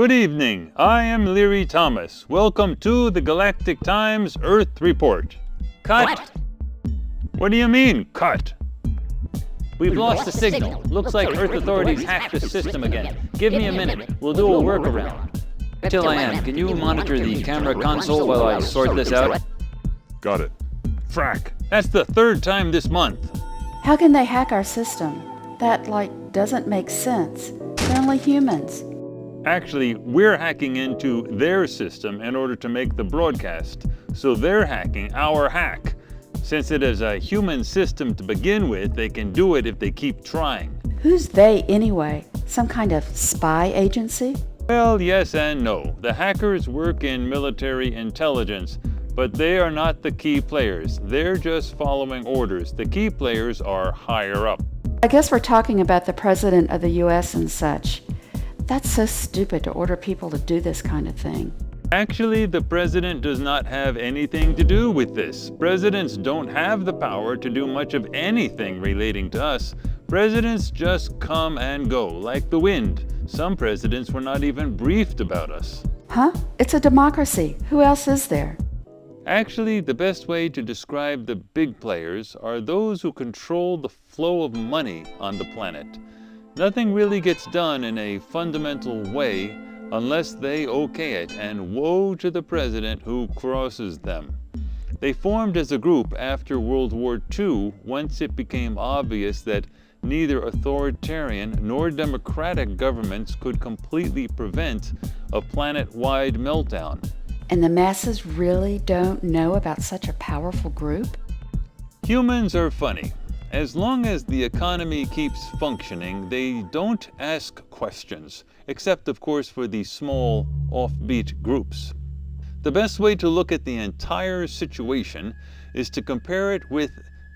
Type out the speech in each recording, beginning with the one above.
Good evening, I am Leery Thomas. Welcome to the Galactic Times Earth Report. Cut! What do you mean, cut? We've lost the signal. Looks like Earth authorities hacked the system again. Give me a minute. We'll do a workaround. Reptil.i.am, can you monitor the camera console while I sort this out? Got it. Frack, that's the third time this month. How can they hack our system? That, doesn't make sense. They're only humans. Actually, we're hacking into their system in order to make the broadcast. So they're hacking our hack. Since it is a human system to begin with, they can do it if they keep trying. Who's they anyway? Some kind of spy agency? Well, yes and no. The hackers work in military intelligence, but they are not the key players. They're just following orders. The key players are higher up. I guess we're talking about the president of the US and such. That's so stupid to order people to do this kind of thing. Actually, the president does not have anything to do with this. Presidents don't have the power to do much of anything relating to us. Presidents just come and go, like the wind. Some presidents were not even briefed about us. Huh? It's a democracy. Who else is there? Actually, the best way to describe the big players are those who control the flow of money on the planet. Nothing really gets done in a fundamental way unless they okay it, and woe to the president who crosses them. They formed as a group after World War II once it became obvious that neither authoritarian nor democratic governments could completely prevent a planet-wide meltdown. And the masses really don't know about such a powerful group? Humans are funny. As long as the economy keeps functioning, they don't ask questions, except of course for the small, offbeat groups. The best way to look at the entire situation is to compare it with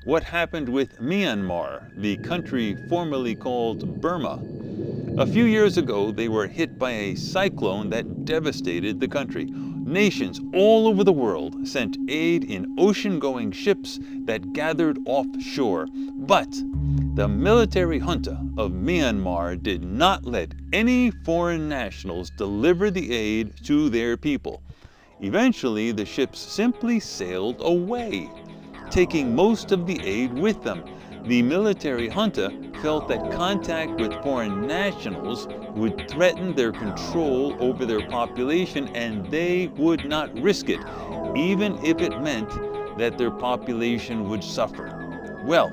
what happened with Myanmar, the country formerly called Burma. A few years ago, they were hit by a cyclone that devastated the country. Nations all over the world sent aid in ocean-going ships that gathered offshore. But the military junta of Myanmar did not let any foreign nationals deliver the aid to their people. Eventually, the ships simply sailed away, taking most of the aid with them. The military junta felt that contact with foreign nationals would threaten their control over their population, and they would not risk it, even if it meant that their population would suffer. Well,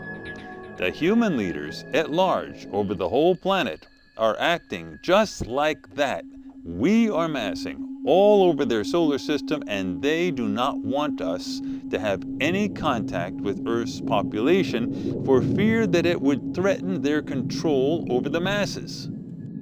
the human leaders at large over the whole planet are acting just like that. We are massing all over their solar system, and they do not want us to have any contact with Earth's population for fear that it would threaten their control over the masses.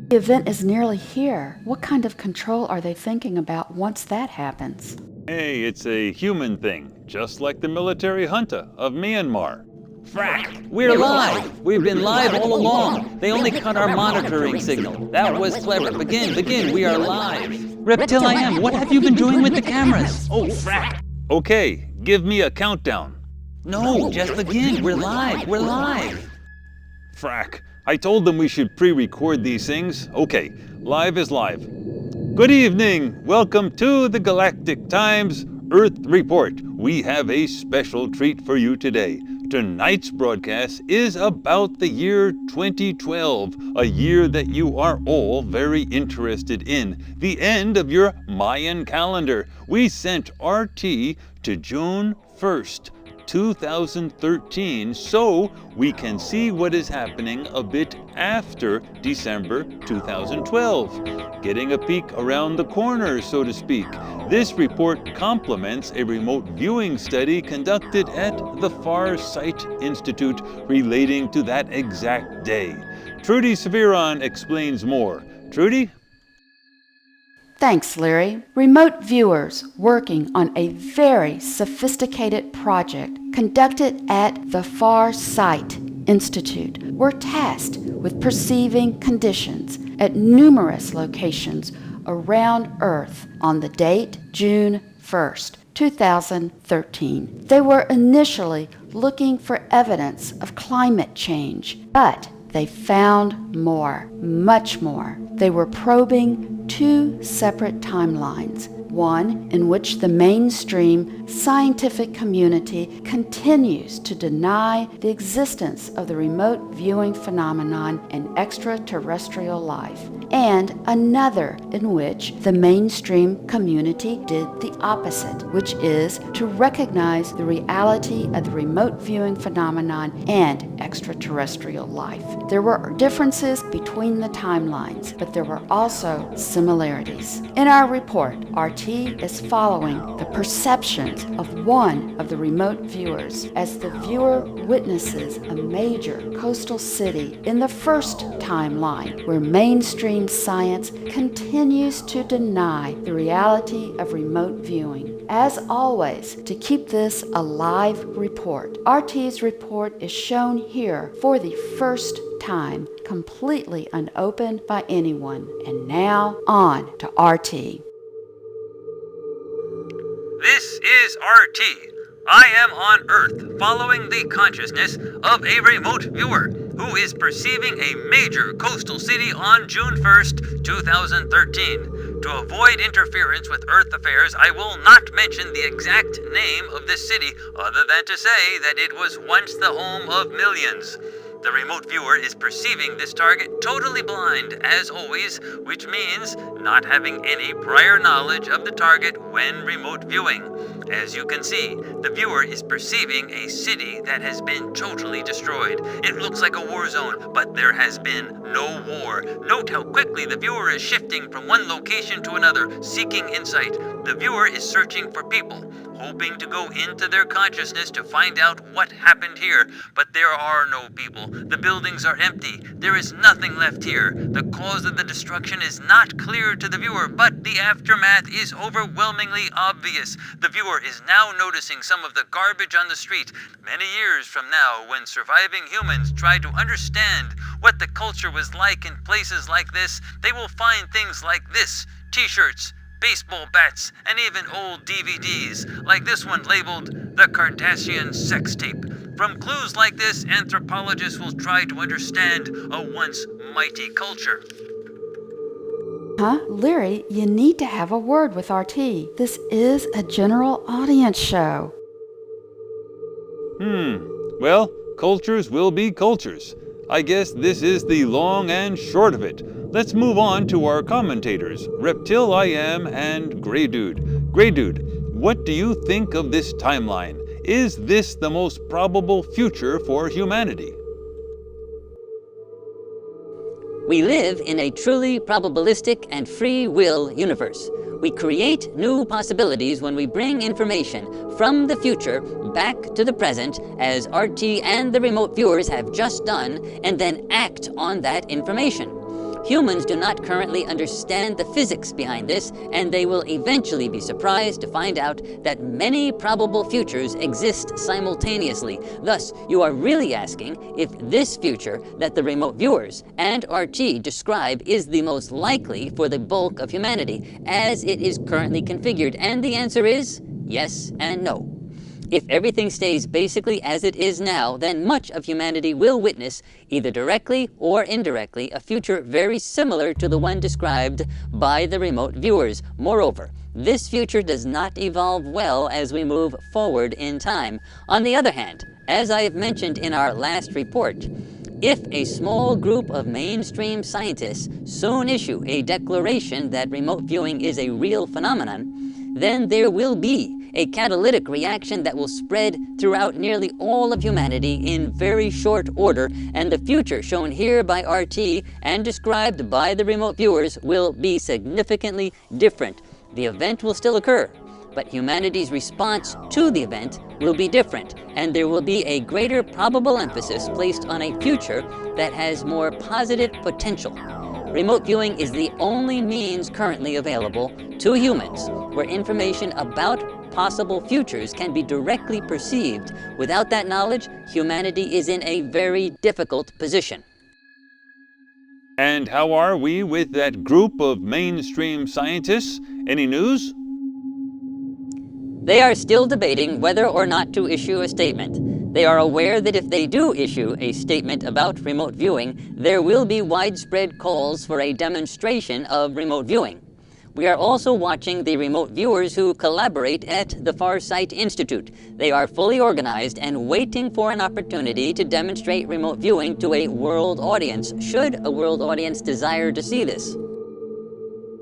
The event is nearly here. What kind of control are they thinking about once that happens? Hey, it's a human thing, just like the military junta of Myanmar. Frack! We're live! We've been live all along. They only cut our monitoring signal. That was clever. Begin. We are live. Reptil.i.am, what have you been doing with the cameras? Oh, frack! Okay, give me a countdown. No, just begin. We're live. Frack, I told them we should pre-record these things. Okay, live is live. Good evening. Welcome to the Galactic Times Earth Report. We have a special treat for you today. Tonight's broadcast is about the year 2012, a year that you are all very interested in, the end of your Mayan calendar. We sent RT to June 1st, 2013, so we can see what is happening a bit after December 2012, getting a peek around the corner, so to speak. This report complements a remote viewing study conducted at the Far Sight Institute relating to that exact day. Trudy Spheron explains more. Trudy? Thanks, Leery. Remote viewers working on a very sophisticated project conducted at the Far Sight Institute were tasked with perceiving conditions at numerous locations around Earth on the date June 1st, 2013. They were initially looking for evidence of climate change, but they found more, much more. They were probing two separate timelines. One in which the mainstream scientific community continues to deny the existence of the remote viewing phenomenon and extraterrestrial life, and another in which the mainstream community did the opposite, which is to recognize the reality of the remote viewing phenomenon and extraterrestrial life. There were differences between the timelines, but there were also similarities. In our report, RT is following the perceptions of one of the remote viewers as the viewer witnesses a major coastal city in the first timeline where mainstream science continues to deny the reality of remote viewing. As always, to keep this a live report, RT's report is shown here for the first time, completely unopened by anyone. And now, on to RT. This is RT. I am on Earth, following the consciousness of a remote viewer who is perceiving a major coastal city on June 1st, 2013. To avoid interference with Earth affairs, I will not mention the exact name of this city, other than to say that it was once the home of millions. The remote viewer is perceiving this target totally blind, as always, which means not having any prior knowledge of the target when remote viewing. As you can see, the viewer is perceiving a city that has been totally destroyed. It looks like a war zone, but there has been no war. Note how quickly the viewer is shifting from one location to another, seeking insight. The viewer is searching for people, hoping to go into their consciousness to find out what happened here. But there are no people. The buildings are empty. There is nothing left here. The cause of the destruction is not clear to the viewer, but the aftermath is overwhelmingly obvious. The viewer is now noticing some of the garbage on the street. Many years from now, when surviving humans try to understand what the culture was like in places like this, they will find things like this: t-shirts, baseball bats, and even old DVDs, like this one labeled The Kardashian Sex Tape. From clues like this, anthropologists will try to understand a once mighty culture. Leery, you need to have a word with RT. This is a general audience show. Well, cultures will be cultures. I guess this is the long and short of it. Let's move on to our commentators, Reptil.i.am and Grey Dude. Grey Dude, what do you think of this timeline? Is this the most probable future for humanity? We live in a truly probabilistic and free will universe. We create new possibilities when we bring information from the future back to the present, as RT and the remote viewers have just done, and then act on that information. Humans do not currently understand the physics behind this, and they will eventually be surprised to find out that many probable futures exist simultaneously. Thus, you are really asking if this future that the remote viewers and RT describe is the most likely for the bulk of humanity, as it is currently configured, and the answer is yes and no. If everything stays basically as it is now, then much of humanity will witness, either directly or indirectly, a future very similar to the one described by the remote viewers. Moreover, this future does not evolve well as we move forward in time. On the other hand, as I have mentioned in our last report, if a small group of mainstream scientists soon issue a declaration that remote viewing is a real phenomenon, then there will be a catalytic reaction that will spread throughout nearly all of humanity in very short order, and the future shown here by RT and described by the remote viewers will be significantly different. The event will still occur, but humanity's response to the event will be different, and there will be a greater probable emphasis placed on a future that has more positive potential. Remote viewing is the only means currently available to humans where information about possible futures can be directly perceived. Without that knowledge, humanity is in a very difficult position. And how are we with that group of mainstream scientists? Any news? They are still debating whether or not to issue a statement. They are aware that if they do issue a statement about remote viewing, there will be widespread calls for a demonstration of remote viewing. We are also watching the remote viewers who collaborate at the Farsight Institute. They are fully organized and waiting for an opportunity to demonstrate remote viewing to a world audience, should a world audience desire to see this.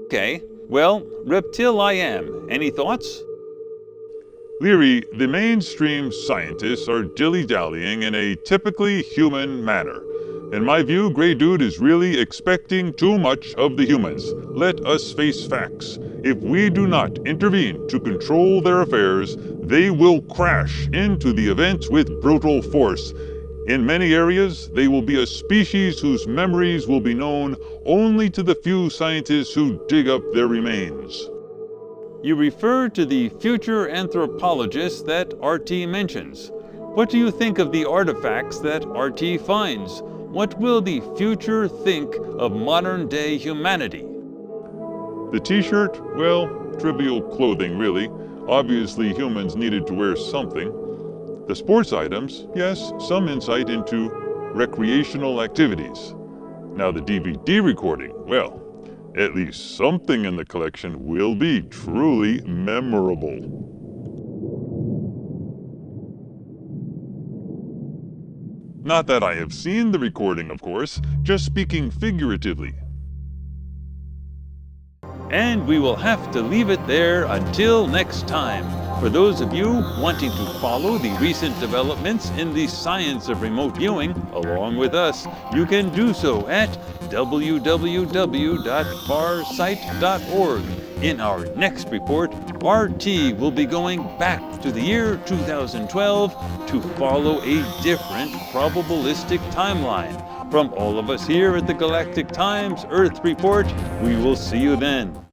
Okay, well, Reptil.i.am, any thoughts? Leery, the mainstream scientists are dilly-dallying in a typically human manner. In my view, Grey Dude is really expecting too much of the humans. Let us face facts. If we do not intervene to control their affairs, they will crash into the event with brutal force. In many areas, they will be a species whose memories will be known only to the few scientists who dig up their remains. You refer to the future anthropologists that RT mentions. What do you think of the artifacts that RT finds? What will the future think of modern-day humanity? The t-shirt? Well, trivial clothing, really. Obviously, humans needed to wear something. The sports items? Yes, some insight into recreational activities. Now the DVD recording? Well, at least something in the collection will be truly memorable. Not that I have seen the recording, of course, just speaking figuratively. And we will have to leave it there until next time. For those of you wanting to follow the recent developments in the science of remote viewing along with us, you can do so at www.farsight.org. In our next report, RT will be going back to the year 2012 to follow a different probabilistic timeline. From all of us here at the Galactic Times Earth Report, we will see you then.